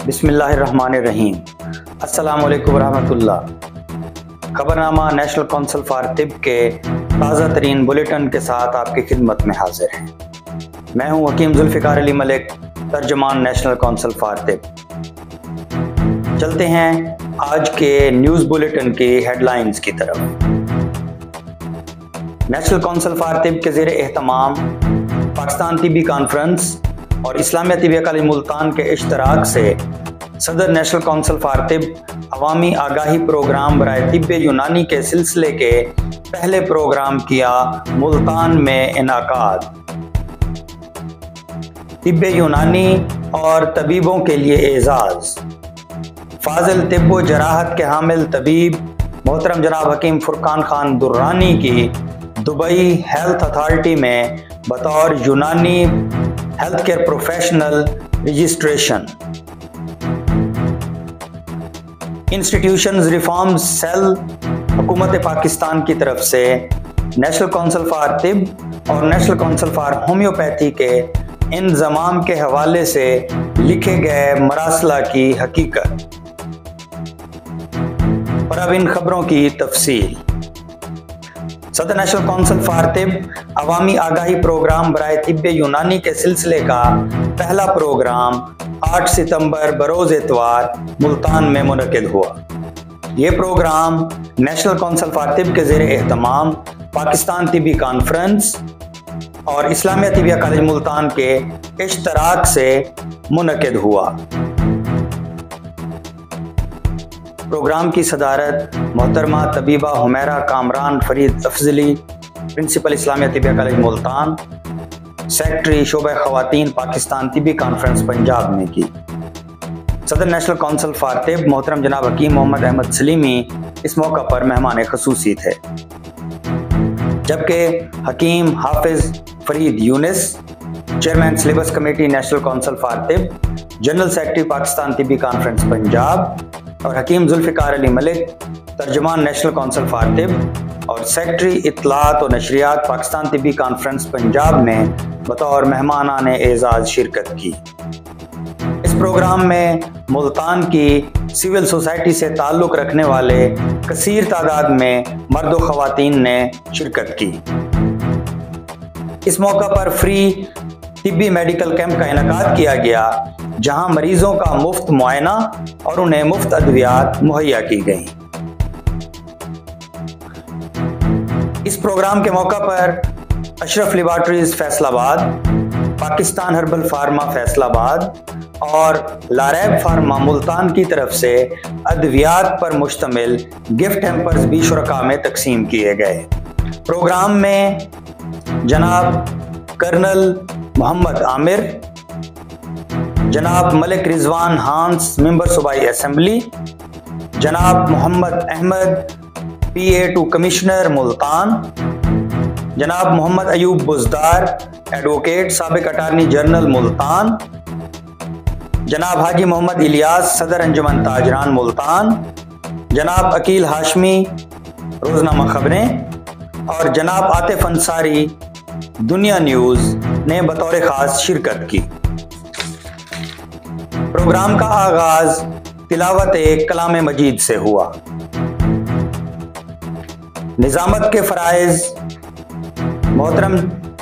बिस्मिल्लाहिर्रहमानिर्रहीम। अस्सलाम वालेकुम रहमतुल्लाह। खबरनामा नेशनल काउंसिल फॉर तिब के ताज़ा तरीन बुलेटिन के साथ आपकी खिदमत में हाजिर हैं। मैं हूं हकीम जुल्फ़िकार अली मलिक, तर्जुमान नेशनल काउंसिल फॉर तिब। चलते हैं आज के न्यूज़ बुलेटिन की हेडलाइंस की तरफ। नेशनल काउंसिल फॉर तिब के ज़ेर एहतमाम पाकिस्तान तिबी कॉन्फ्रेंस और इस्लामिया तिबिया कॉलेज मुल्तान के इश्तराक से सदर नेशनल काउंसिल फॉर तिब अवामी आगाही प्रोग्राम बराए तिब्बे यूनानी के सिलसिले के पहले प्रोग्राम किया मुल्तान में इनाकाद। तिब्बे यूनानी और तबीबों के लिए एजाज। फाजिल तिब्ब व जराहत के हामिल तबीब मोहतरम जनाब हकीम फुरकान खान दुर्रानी की दुबई हेल्थ अथॉरिटी में बतौर Unani health care professional registration. Institutions reform cell हुकूमत पाकिस्तान की तरफ से नेशनल काउंसिल फॉर तिब और नेशनल काउंसिल फॉर होम्योपैथी के इंतजाम के हवाले से लिखे गए मरासला की हकीकत। और अब इन खबरों की तफसील। सदर नेशनल काउंसिल फॉर तिब अवामी आगाही प्रोग्राम बराए तिब्बे यूनानी के सिलसिले का पहला प्रोग्राम 8 सितंबर बरोज इतवार मुल्तान में मुनक़िद हुआ। ये प्रोग्राम नेशनल काउंसिल फॉर तिब के ज़ेर एहतमाम पाकिस्तान तिबी कॉन्फ्रेंस और इस्लामिया तिबिया कॉलेज मुल्तान के इश्तराक से मुनक़िद हुआ। प्रोग्राम की सदारत मोहतरमा तबीबा Humaira Kamran Farid Afzali, principal Islamia Tibbia college Multan, secretary शोबा ख़वातीन पाकिस्तान तिबी कॉन्फ्रेंस पंजाब ने की। सदर नेशनल काउंसिल फॉर तिब मोहतरम जनाब हकीम मोहम्मद अहमद सलीमी इस मौका पर मेहमान खसूसी थे, जबकि हकीम Hafiz Farid Younis, chairman syllabus committee national council for Tibb, general secretary Pakistan Tibbi conference Punjab और हकीम जुल्फ़िकार अली मलिक, तर्जुमान नेशनल काउंसिल फॉर तिब और सेक्रेटरी इत्तलात और नशरियात पाकिस्तान तिबी कॉन्फ्रेंस पंजाब ने बतौर मेहमानाने एजाज शिरकत की। इस प्रोग्राम में मुल्तान की सिविल सोसाइटी से ताल्लुक़ रखने वाले कसीर तादाद में मर्द व ख़वातीन ने शिरकत की। इस मौका पर फ्री तिब्बी मेडिकल कैंप का इनेकाद किया गया, जहां मरीजों का मुफ्त मुआयना और उन्हें मुफ्त अद्वियात मुहैया की गई। इस प्रोग्राम के मौका पर अशरफ लेबॉरेटरीज फैसलाबाद, पाकिस्तान हर्बल फार्मा फैसलाबाद और लारैब फार्मा मुल्तान की तरफ से अद्वियात पर मुश्तमिल गिफ्ट हैम्पर्स भी शुरका में तकसीम किए गए। प्रोग्राम में जनाब कर्नल मोहम्मद आमिर, जनाब मलिक रिजवान हांस मेंबर सूबाई असेंबली, जनाब मोहम्मद अहमद PA2 कमिश्नर मुल्तान, जनाब मोहम्मद अयूब बुजदार एडवोकेट साबिक अटारनी जनरल मुल्तान, जनाब हाजी मोहम्मद इलियास सदर अंजुमन ताजरान मुल्तान, जनाब अकील हाशमी रोजनामा खबरें और जनाब आतिफ अंसारी दुनिया न्यूज़ ने बतौर ख़ास शिरकत की। प्रोग्राम का आगाज तिलावत कलाम मजीद से हुआ। निज़ामत के फ़राइज़ मोहतरम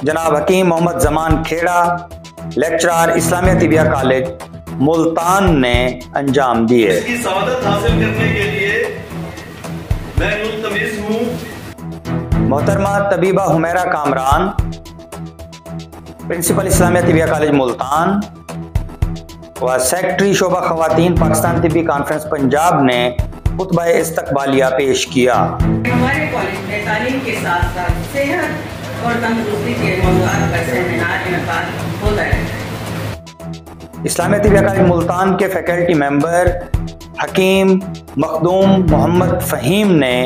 जनाब हकीम मोहम्मद जमान खेड़ा, लेक्चरार इस्लामिया तिबिया कॉलेज मुल्तान ने अंजाम दिए। इसकी सआदत हासिल करने के लिए मैं मुल्तमिस हूँ। मोहतरमा तबीबा हुमैरा कामरान, प्रिंसिपल इस्लामिया तिबिया कॉलेज मुल्तान व सेक्रेटरी शोबा ख़वातीन पाकिस्तान तिबी कॉन्फ्रेंस पंजाब ने खुतबा इस्तकबालिया पेश किया। हमारे कॉलेज में तालीम के साथ साथ सेहत और तंदुरुस्ती के मौज़ूआत पर सेमिनार इनेकाद होता है। इस्लामिया तिबिया कॉलेज मुल्तान के फैकल्टी मेंबर हकीम मखदूम मोहम्मद फ़हीम ने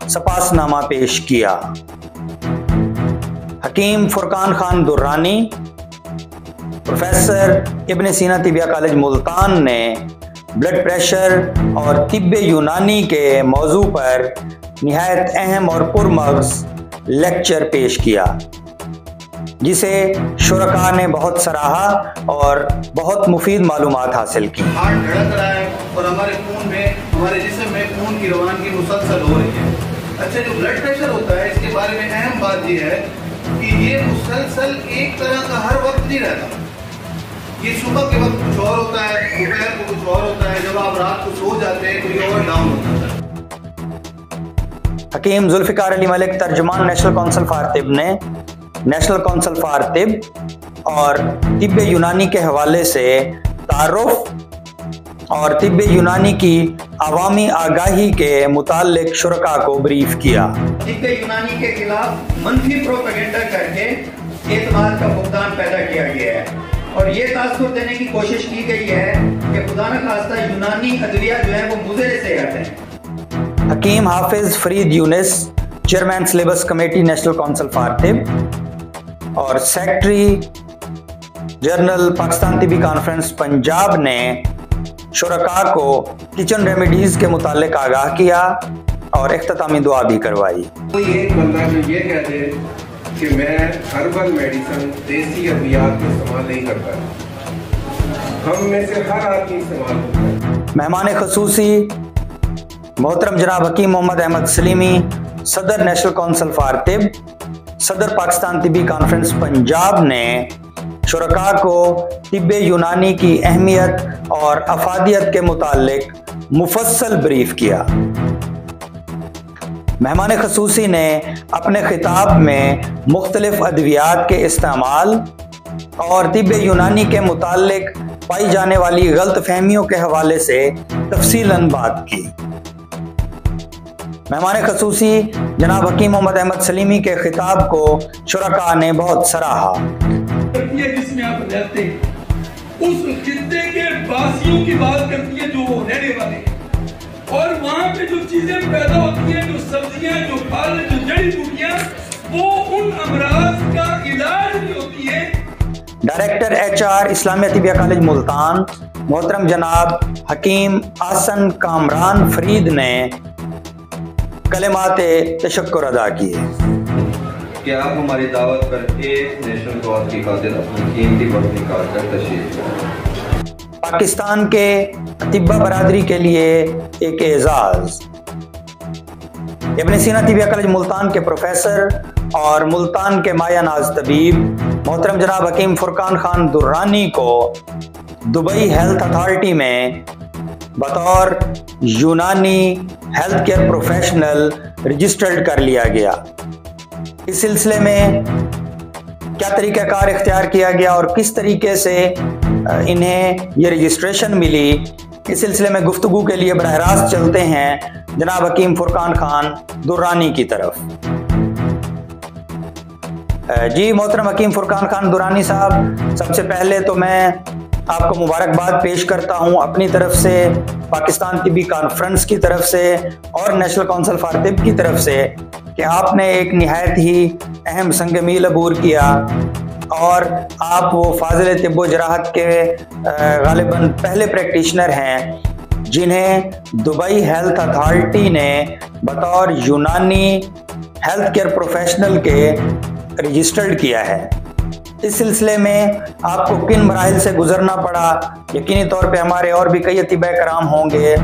सपासनामा पेश किया। हकीम फुरकान खान दुर्रानी, प्रोफेसर इब्न सीना तिबिया कॉलेज मुल्तान ने ब्लड प्रेशर और तिब्बे यूनानी के मौजू पर निहायत अहम और पुरमग़ज़ लेक्चर पेश किया। जिसे शुरका ने बहुत सराहा और बहुत मुफीद मालूमात हासिल की। हार्ट धड़क रहा है और हमारे खून में, हमारे जिस्म में खून की रवानगी मुसलसल हो रही है। अच्छा, जो ब्लड प्रेशर होता है इसके बारे में अहम बात यह है कि ये मुसलसल एक तरह का हर वक्त नहीं रहता। ये सुबह के वक्त कुछ और होता है, दोपहर को कुछ और होता है, जब आप रात को सो जाते हैं कोई और डाउन होता है। हकीम जुल्फिकार अली मलिक, तर्जुमान नेशनल काउंसिल फॉर तिब ने नेशनल काउंसिल फॉर तिब और तिब्ब यूनानी के हवाले से तारुफ और तिब्ब यूनानी की अवामी आगाही के मुताल्लिक शुरका को ब्रीफ किया। तिब्ब यूनानी के खिलाफ मनफी प्रोपेगेंडा करके एतमाद का भुगतान पैदा किया गया है और ये तासुर देने की कोशिश की गई है कि खुदा न खास्ता यूनानी अदविया जो है वो मुज़र सेहत है। हकीम Hafiz Farid Younis, chairman syllabus committee national council for Tibb और secretary general Pakistan Tibbi conference Punjab ने शुरका को किचन रेमेडीज के मुतालिक आगाह किया और इख्तितामी दुआ भी करवाई। कोई एक बंदा जो ये कह दे कि मैं हर्बल मेडिसिन देसी अद्वियात को इस्तेमाल नहीं करता, हम में से हर आदमी इस्तेमाल करता है। मेहमान खसूसी मोहतरम जनाब हकीम मोहम्मद अहमद सलीमी, सदर नेशनल काउंसिल फॉर तिब, सदर पाकिस्तान तिबी कॉन्फ्रेंस पंजाब ने शुरका को तिब्ब यूनानी की अहमियत और अफादियत के मुतालिक मुफस्सल ब्रीफ किया। मेहमान खसूसी ने अपने खिताब में मुख्तलिफ अद्वियात के इस्तेमाल और तिब्ब यूनानी के मुतालिक पाई जाने वाली गलत फहमियों के हवाले से तफसीलन बात की। मेहमान खसूसी जनाब हकीम मोहम्मद अहमद सलीमी के खिताब को शुरका ने बहुत सराहा। जिसमें आप रहते हैं उस खित्ते के वासियों की बात करती है जो रहने वाले हैं और वहाँ पे जो चीजें पैदा होती हैं, जो सब्जियां, जो फल, जो जड़ी बूटियां, वो उन अमराज का इलाज भी होती है। Director HR Islamia Tibbia college Multan मोहतरम जनाब हकीम आसन कामरान फरीद ने कलेमात तशक्कुर अदा किए। कि आप हमारी दावत पर एक नेशनल कॉज की खातिर अपनी कीमती वक्त निकाल कर तशरीफ लाए। पाकिस्तान के तिब्बा बरादरी के लिए एक एजाज। इब्न सीना तिबिया कॉलेज मुल्तान के प्रोफेसर और मुल्तान के माया नाज तबीब मोहतरम जनाब हकीम फुरकान खान दुर्रानी को दुबई हेल्थ अथॉरिटी में बतौर Unani health care professional registered कर लिया गया। इस सिलसिले में क्या तरीक़ाकार इख्तियार किया गया और किस तरीके से इन्हें ये रजिस्ट्रेशन मिली, इस सिलसिले में गुफ्तगू के लिए बराह रास्त चलते हैं जनाब हकीम फुरकान खान दुर्रानी की तरफ। जी मोहतरम हकीम फुरकान खान दुर्रानी साहब, सबसे पहले तो मैं आपको मुबारकबाद पेश करता हूं अपनी तरफ से, पाकिस्तान तिबी कॉन्फ्रेंस की तरफ से और नेशनल काउंसिल फॉर तिब की तरफ से कि आपने एक निहायत ही अहम संग मील अबूर किया और आप वो फाजिल तिब व जराहत के गालिबन पहले प्रैक्टिशनर हैं जिन्हें दुबई हेल्थ अथॉरिटी ने बतौर यूनानी हेल्थ केयर प्रोफेशनल के रजिस्टर्ड किया है। इस सिलसिले में आपको किन मराहिल से गुजरना पड़ा, यकीनी तौर पे हमारे और भी कई अतिबा कराम होंगे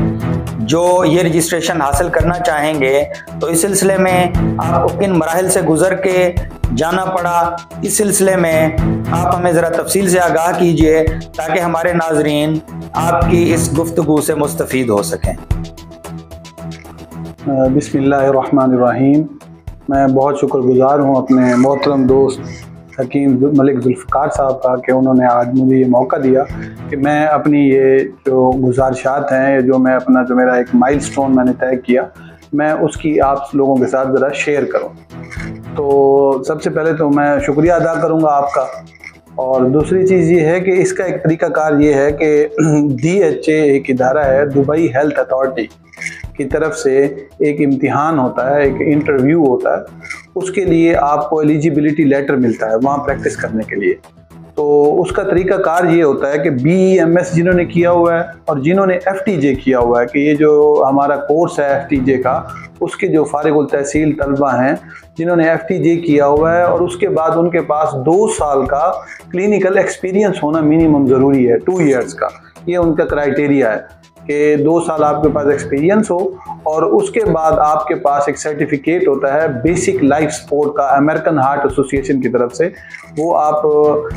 जो ये रजिस्ट्रेशन हासिल करना चाहेंगे, तो इस सिलसिले में आपको किन मराहिल से गुजर के जाना पड़ा, इस सिलसिले में आप हमें ज़रा तफसील से आगाह कीजिए ताकि हमारे नाजरीन आपकी इस गुफ्तगू से मुस्तफ़ीद हो सकें। बिस्मिल्लाहिर्रहमानिर्रहीम। मैं बहुत शुक्रगुजार हूँ अपने मोहतरम दोस्त हकीम मलिक जुल्फ़िकार साहब का कि उन्होंने आज मुझे ये मौका दिया कि मैं अपनी ये जो गुजारिशात हैं, जो मेरा एक माइलस्टोन मैंने तय किया, मैं उसकी आप लोगों के साथ ज़रा शेयर करूं। तो सबसे पहले तो मैं शुक्रिया अदा करूंगा आपका, और दूसरी चीज़ ये है कि इसका एक तरीक़ाकार ये है कि DHA एक इदारा है, दुबई हेल्थ अथॉरिटी की तरफ से एक इम्तिहान होता है, एक इंटरव्यू होता है, उसके लिए आपको एलिजिबिलिटी लेटर मिलता है वहाँ प्रैक्टिस करने के लिए। तो उसका तरीक़ाकार ये होता है कि BEMS जिन्होंने किया हुआ है और जिन्होंने FTJ किया हुआ है, कि ये जो हमारा कोर्स है FTJ का, उसके जो फारिगुल तहसील तलबा हैं जिन्होंने FTJ किया हुआ है और उसके बाद उनके पास 2 साल का क्लिनिकल एक्सपीरियंस होना मिनिमम ज़रूरी है, 2 ईयर्स का। ये उनका क्राइटेरिया है कि 2 साल आपके पास एक्सपीरियंस हो और उसके बाद आपके पास एक सर्टिफिकेट होता है बेसिक लाइफ सपोर्ट का, अमेरिकन हार्ट एसोसिएशन की तरफ से। वो आप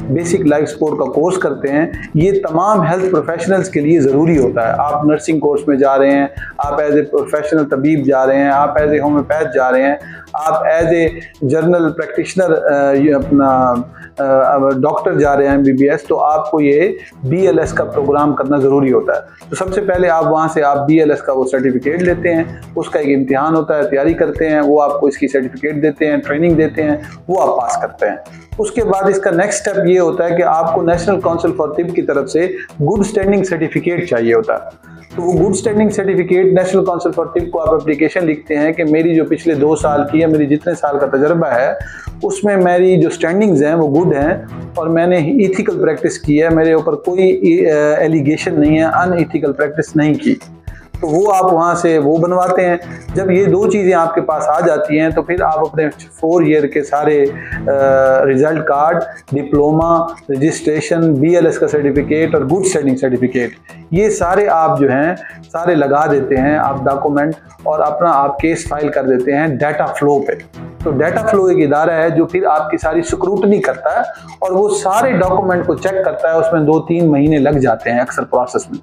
बेसिक लाइफ सपोर्ट का कोर्स करते हैं। ये तमाम हेल्थ प्रोफेशनल्स के लिए ज़रूरी होता है। आप नर्सिंग कोर्स में जा रहे हैं, आप एज ए प्रोफेशनल तबीब जा रहे हैं, आप एज ए होम्योपैथ जा रहे हैं, आप एज ए जर्नल प्रैक्टिशनर अपना डॉक्टर जा रहे हैं MBBS, तो आपको ये BLS का प्रोग्राम करना ज़रूरी होता है। तो सबसे पहले आप वहाँ से आप BLS का वो सर्टिफिकेट लेते हैं, उसका एक इम्तिहान होता है, तैयारी करते हैं, वो आपको इसकी सर्टिफिकेट देते हैं, ट्रेनिंग देते हैं, वो आप पास करते हैं। उसके बाद इसका नेक्स्ट स्टेप ये होता है कि आपको नेशनल काउंसिल फॉर तिब की तरफ से गुड स्टैंडिंग सर्टिफिकेट चाहिए होता है। तो वो good standing certificate national council for Tibb को आप एप्लीकेशन लिखते हैं कि मेरी जो पिछले 2 साल की है, मेरी जितने साल का तजर्बा है, उसमें मेरी जो स्टैंडिंग्स हैं वो गुड हैं और मैंने इथिकल प्रैक्टिस की है, मेरे ऊपर कोई एलिगेशन नहीं है, अनइथिकल प्रैक्टिस नहीं की। तो वो आप वहाँ से वो बनवाते हैं। जब ये 2 चीज़ें आपके पास आ जाती हैं तो फिर आप अपने 4 ईयर के सारे result card, diploma, registration, BLS का सर्टिफिकेट और गुड स्टैंडिंग सर्टिफिकेट, ये सारे आप जो हैं सारे लगा देते हैं आप डॉक्यूमेंट, और अपना आप केस फाइल कर देते हैं डाटा फ्लो पे। तो डाटा फ्लो एक इदारा है जो फिर आपकी सारी स्क्रूटनी करता है और वो सारे डॉक्यूमेंट को चेक करता है। उसमें 2-3 महीने लग जाते हैं अक्सर प्रोसेस में।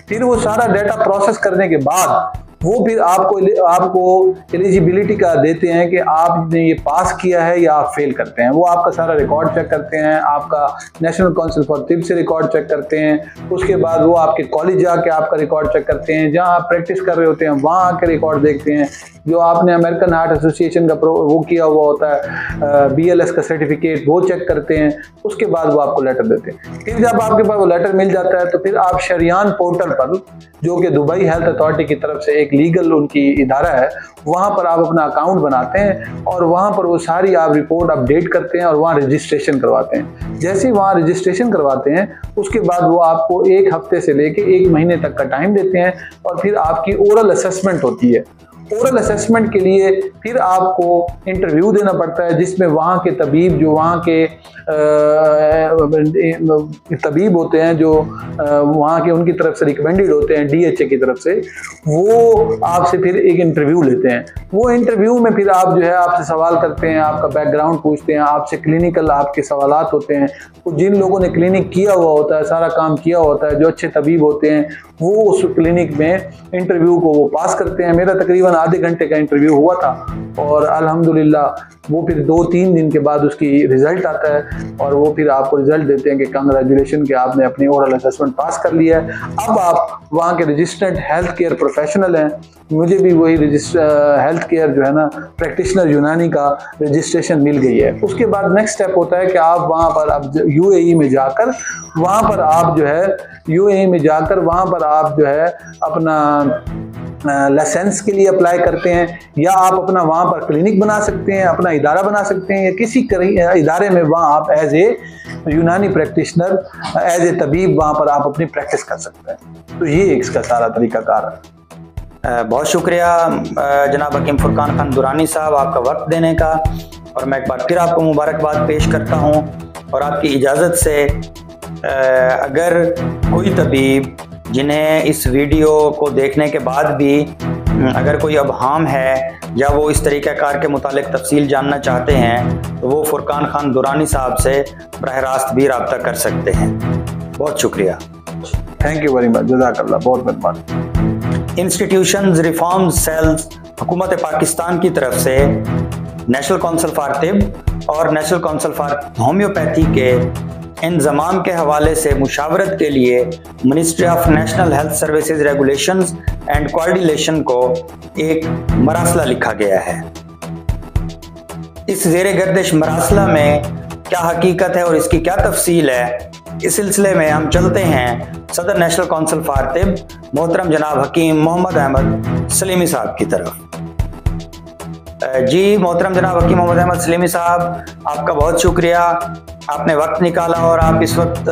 फिर वो सारा डाटा प्रोसेस करने के बाद वो फिर आपको एलिजिबिलिटी का देते हैं कि आपने ये पास किया है या आप फेल करते हैं। वो आपका सारा रिकॉर्ड चेक करते हैं, आपका नेशनल काउंसिल फॉर तिब से रिकॉर्ड चेक करते हैं। उसके बाद वो आपके कॉलेज जाके आपका रिकॉर्ड चेक करते हैं, जहां आप प्रैक्टिस कर रहे होते हैं वहां आके रिकॉर्ड देखते हैं। जो आपने अमेरिकन हार्ट एसोसिएशन का वो किया हुआ होता है BLS का सर्टिफिकेट, वो चेक करते हैं। उसके बाद वो आपको लेटर देते हैं। फिर जब आपके पास वो लेटर मिल जाता है तो फिर आप शरियान पोर्टल पर, जो कि दुबई हेल्थ अथॉरिटी की तरफ से एक लीगल उनकी इदारा है, वहाँ पर आप अपना अकाउंट बनाते हैं और वहाँ पर वो सारी आप रिपोर्ट अपडेट करते हैं और वहाँ रजिस्ट्रेशन करवाते हैं। जैसे ही वहाँ रजिस्ट्रेशन करवाते हैं उसके बाद वो आपको 1 हफ्ते से लेके 1 महीने तक का टाइम देते हैं और फिर आपकी ओरल असेसमेंट होती है। ओरल असेसमेंट के लिए फिर आपको इंटरव्यू देना पड़ता है, जिसमें वहाँ के तबीब, जो वहाँ के तबीब होते हैं, जो वहाँ के उनकी तरफ से रिकमेंडेड होते हैं DHA की तरफ से, वो आपसे फिर एक इंटरव्यू लेते हैं। वो इंटरव्यू में फिर आप जो है आपसे सवाल करते हैं, आपका बैकग्राउंड पूछते हैं, आपसे क्लिनिकल आपके सवालात होते हैं। तो जिन लोगों ने क्लिनिक किया हुआ होता है, सारा काम किया होता है, जो अच्छे तबीब होते हैं, वो उस क्लिनिक में इंटरव्यू को वो पास करते हैं। मेरा तकरीबन आधे घंटे का इंटरव्यू हुआ था और अल्हम्दुलिल्लाह वो फिर 2-3 दिन के बाद उसकी रिजल्ट आता है और वो फिर आपको रिजल्ट देते हैं कि कंग्रेचुलेशन कि आपने अपनी ओरल असेसमेंट पास कर लिया है। अब आप वहाँ के रजिस्टर्ड हेल्थ केयर प्रोफेशनल हैं। मुझे भी वही हेल्थ केयर जो है ना प्रैक्टिशनर यूनानी का रजिस्ट्रेशन मिल गई है। उसके बाद नेक्स्ट स्टेप होता है कि आप वहाँ पर अब UAE में जाकर वहाँ पर आप जो है UAE में जाकर वहाँ पर आप जो है अपना लाइसेंस के लिए अप्लाई करते हैं, या आप अपना वहाँ पर क्लिनिक बना सकते हैं, अपना इदारा बना सकते हैं, या किसी इदारे में वहाँ आप एज ए यूनानी प्रैक्टिशनर, एज ए तबीब वहाँ पर आप अपनी प्रैक्टिस कर सकते हैं। तो ये इसका सारा तरीकाकार है। बहुत शुक्रिया जनाब हकीम फुरकान खान दुरानी साहब आपका वक्त देने का, और मैं एक बार फिर आपको मुबारकबाद पेश करता हूँ। और आपकी इजाज़त से अगर कोई तबीब जिन्हें इस वीडियो को देखने के बाद भी अगर कोई अबहाम है या वो इस तरीक़ाकार के मुतालिक तफसील जानना चाहते हैं तो वो फुरकान खान दुरानी साहब से बराह रास्त भी रब्ता कर सकते हैं। बहुत शुक्रिया। थैंक यू वेरी मच, जज़ाकल्लाह, बहुत मेहरबानी। इंस्टीट्यूशंस रिफॉर्म सेल्स हुकूमत पाकिस्तान की तरफ से नेशनल काउंसिल फॉर तिब और नेशनल काउंसिल फॉर होम्योपैथी के इंज़माम के हवाले से मुशावरत के लिए ministry of national health services regulations and coordination को एक मरासला लिखा गया है। इस ज़ेरे गर्दिश मरासला में क्या हकीकत है और इसकी क्या तफसील है, इस सिलसिले में हम चलते हैं सदर नेशनल काउंसिल फॉर तिब मोहतरम जनाब हकीम मोहम्मद अहमद सलीमी साहब की तरफ। जी मोहतरम जनाब हकीम मोहम्मद अहमद सलीमी साहब, आपका बहुत शुक्रिया। आपने वक्त निकाला और आप इस वक्त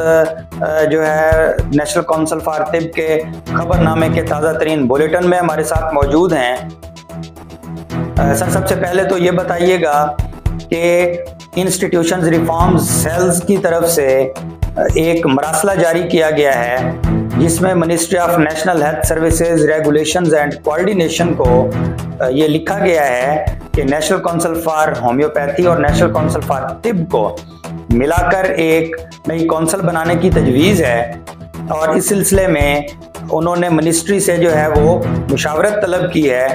जो है नेशनल काउंसिल फॉर तिब के खबरनामे के ताज़ा तरीन बुलेटिन में हमारे साथ मौजूद हैं। सर, सबसे पहले तो ये बताइएगा कि इंस्टीट्यूशंस रिफॉर्म्स सेल्स की तरफ से एक मरासला जारी किया गया है जिसमें ministry of national health services regulations and coordination को ये लिखा गया है कि नेशनल काउंसिल फॉर होम्योपैथी और नेशनल काउंसिल फॉर तिब को मिलाकर एक नई काउंसिल बनाने की तजवीज़ है और इस सिलसिले में उन्होंने मिनिस्ट्री से जो है वो मुशावरत तलब की है।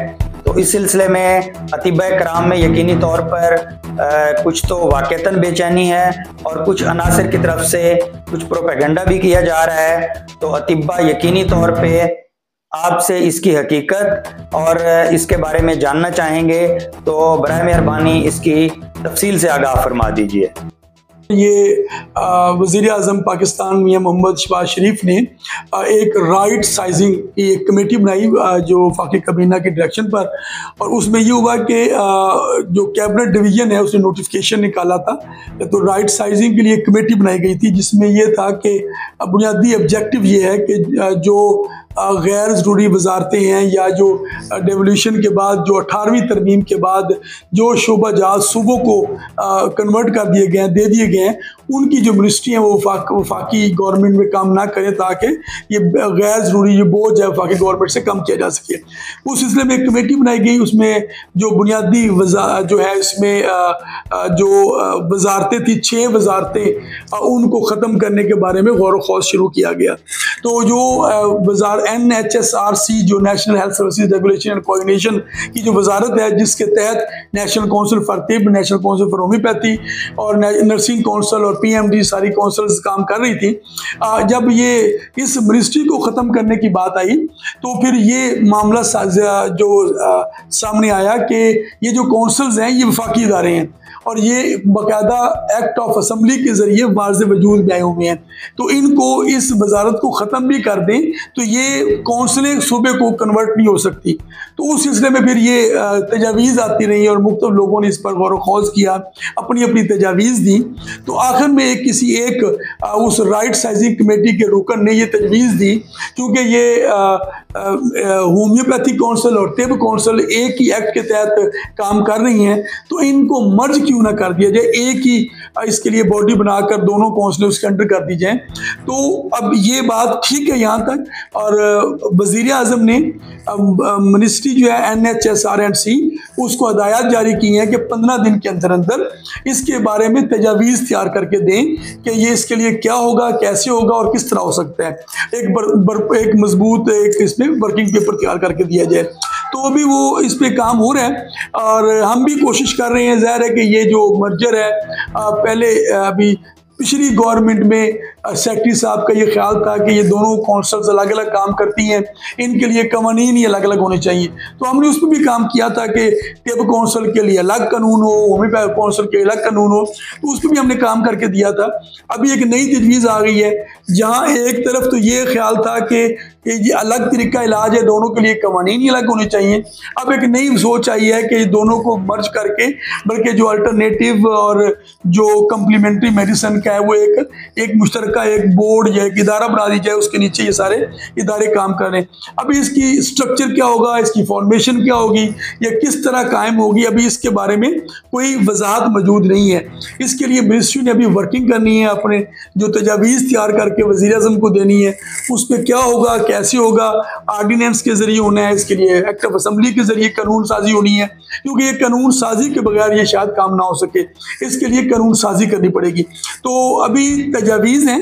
तो इस सिलसिले में अतिबा कराम में यकीनी तौर पर कुछ तो वाक़तन बेचैनी है और कुछ अनासर की तरफ से कुछ प्रोपेगेंडा भी किया जा रहा है। तो अतिबा यकीनी तौर पे आपसे इसकी हकीकत और इसके बारे में जानना चाहेंगे, तो बराए मेहरबानी इसकी तफसील से आगाह फरमा दीजिए। ये वज़ीर आज़म पाकिस्तान मियां मोहम्मद शहबाज शरीफ ने एक राइट साइजिंग की एक कमेटी बनाई जो फाकी काबीना के डायरेक्शन पर, और उसमें ये हुआ कि जो कैबिनेट डिवीज़न है उसने नोटिफिकेशन निकाला था। तो राइट साइजिंग के लिए एक कमेटी बनाई गई थी जिसमें ये था कि बुनियादी ऑब्जेक्टिव ये है कि जो गैर ज़रूरी वजारतें हैं या जो डेवोल्यूशन के बाद जो 18वीं तरमीम के बाद जो शोबा जात सूबों को कन्वर्ट कर दिए गए हैं, दे दिए गए हैं, उनकी जो मिनिस्ट्री हैं वो वफाकी गवर्नमेंट में काम ना करें ताकि ये गैर ज़रूरी ये बोझ है वफाकी गवर्नमेंट से कम किया जा सके। उस सिलसिले में एक कमेटी बनाई गई, उसमें जो बुनियादी जो है इसमें जो वजारतें थी 6 वजारतें उनको ख़त्म करने के बारे में गौर व खौज शुरू किया गया। तो जो NHSRC जो national health services regulation and coordination की जो वजारत है जिसके तहत national council for Tibb, national council for homeopathy और नर्सिंग काउंसिल और PMD सारी काउंसिल्स काम कर रही थी। जब ये इस मिनिस्ट्री को ख़त्म करने की बात आई तो फिर ये मामला जो सामने आया कि ये जो काउंसिल्स हैं ये वफाकी इदारे हैं और ये बाकायदा एक्ट ऑफ असम्बली के ज़रिए वाज़े वजूद में आए हुए हैं। तो इनको इस वजारत को ख़त्म भी कर दें तो ये कौंसलें सूबे को कन्वर्ट नहीं हो सकती। तो उस सिलसिले में फिर ये तजावीज़ आती रही और मुख्तलिफ लोगों ने इस पर गौर व खौज किया, अपनी अपनी तजावीज़ दी। तो आखिर में किसी एक उस राइट साइजिंग कमेटी के रुकन ने ये तजवीज़ दी, क्योंकि ये होम्योपैथी काउंसिल और तिब काउंसिल एक ही एक्ट के तहत काम कर रही हैं, तो इनको मर्ज क्यों ना कर दिया जाए, एक ही इसके लिए बॉडी बनाकर दोनों काउंसिल उसके अंडर कर दी जाए। तो अब ये बात ठीक है यहाँ तक, और वज़ीर आज़म ने मिनिस्ट्री जो है NHSRC उसको हदायत जारी की हैं कि 15 दिन के अंदर अंदर इसके बारे में तजावीज़ तैयार करके दें कि ये इसके लिए क्या होगा, कैसे होगा और किस तरह हो सकता है। एक मजबूत एक इसमें वर्किंग पेपर तैयार करके दिया जाए। तो अभी वो इस पे काम हो रहा है और हम भी कोशिश कर रहे हैं। ज़ाहिर है कि ये जो मर्जर है पहले अभी पिछली गवर्नमेंट में सेक्रेटरी साहब का ये ख्याल था कि ये दोनों काउंसिल्स अलग अलग काम करती हैं, इनके लिए कवानीन ही अलग अलग होने चाहिए। तो हमने उस पर भी काम किया था कि तिब काउंसिल के लिए अलग कानून हो, होम्योपैथी काउंसिल के अलग कानून हो, तो उस पर भी हमने काम करके दिया था। अभी एक नई तजवीज़ आ गई है जहाँ एक तरफ तो ये ख्याल था कि ये अलग तरीका इलाज है, दोनों के लिए कवानीन ही अलग होने चाहिए। अब एक नई सोच आई है कि दोनों को मर्ज करके, बल्कि जो अल्टरनेटिव और जो कम्प्लीमेंट्री मेडिसिन का है वो एक मुश्तरका एक बोर्ड या एक इदारा बना दी जाए, उसके नीचे ये सारे इदारे काम कर रहे हैं। अभी इसकी स्ट्रक्चर क्या होगा, इसकी फॉर्मेशन क्या होगी, या किस तरह कायम होगी, अभी इसके बारे में कोई वजाहत मौजूद नहीं है। इसके लिए मिनिस्ट्री ने अभी वर्किंग करनी है, अपने जो तजावीज़ तैयार करके वज़ीर आज़म को देनी है, उस पर क्या होगा, कैसे होगा, आर्डिनेंस के ज़रिए होना है, इसके लिए एक्ट ऑफ असम्बली के ज़रिए कानून साजी होनी है, क्योंकि ये कानून साजी के बगैर ये शायद काम ना हो सके, इसके लिए कानून साजी करनी पड़ेगी। तो अभी तजावीज़ हैं,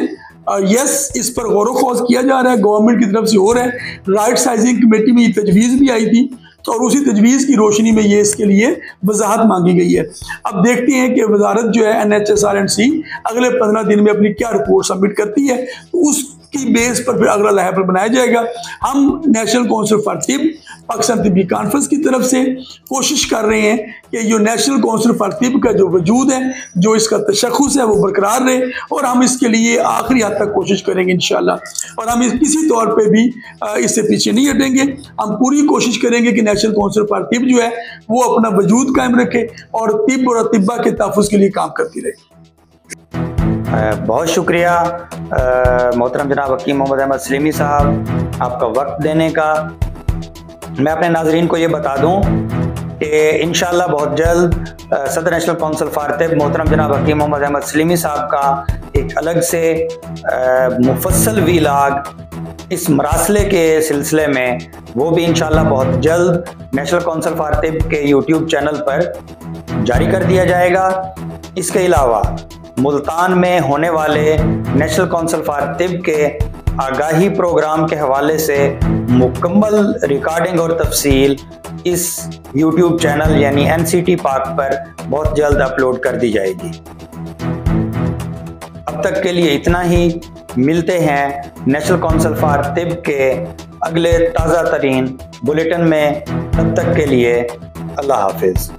यस इस पर गौर व खौज किया जा रहा है, गवर्नमेंट की तरफ से हो रहा है। राइट साइजिंग कमेटी में ये तजवीज़ भी आई थी और उसी तजवीज़ की रोशनी में ये इसके लिए वजाहत मांगी गई है। अब देखते हैं कि वजारत जो है NHSRC अगले 15 दिन में अपनी क्या रिपोर्ट सबमिट करती है, तो उसकी बेस पर फिर अगला लहर बनाया जाएगा। हम national council for Tibb Pakistan Tibbi conference की तरफ से कोशिश कर रहे हैं कि जो नेशनल काउंसिल फॉर तिब का जो वजूद है, जो इसका तशख़्ख़ुस है, वो बरकरार रहे, और हम इसके लिए आखिरी हद तक कोशिश करेंगे इंशाअल्लाह। और हम किसी तौर पे भी इससे पीछे नहीं हटेंगे। हम पूरी कोशिश करेंगे कि नेशनल काउंसिल फॉर तिब जो है वो अपना वजूद कायम रखे और तिब और अतिब्बा के तहफ़्फ़ुज़ के लिए काम करती रहे। बहुत शुक्रिया मोहतरम जनाब हकीम मोहम्मद अहमद सलीमी साहब आपका वक्त देने का। मैं अपने नाजरीन को ये बता दूं कि इंशाअल्लाह बहुत जल्द सदर नेशनल काउंसिल फॉर तिब मोहतरम जनाब हकीम मोहम्मद अहमद सलीमी साहब का एक अलग से मुफस्सल वीलाग इस मरासले के सिलसिले में वो भी इंशाअल्लाह बहुत जल्द नेशनल काउंसिल फॉर तिब के यूट्यूब चैनल पर जारी कर दिया जाएगा। इसके अलावा मुल्तान में होने वाले नेशनल काउंसिल फॉर तिब के आगाही प्रोग्राम के हवाले से मुकम्मल रिकॉर्डिंग और तफसील इस यूट्यूब चैनल यानी NCT पाक पर बहुत जल्द अपलोड कर दी जाएगी। अब तक के लिए इतना ही। मिलते हैं नेशनल काउंसिल फॉर तिब के अगले ताज़ा तरीन बुलेटिन में। तब तक के लिए अल्लाह हाफिज़।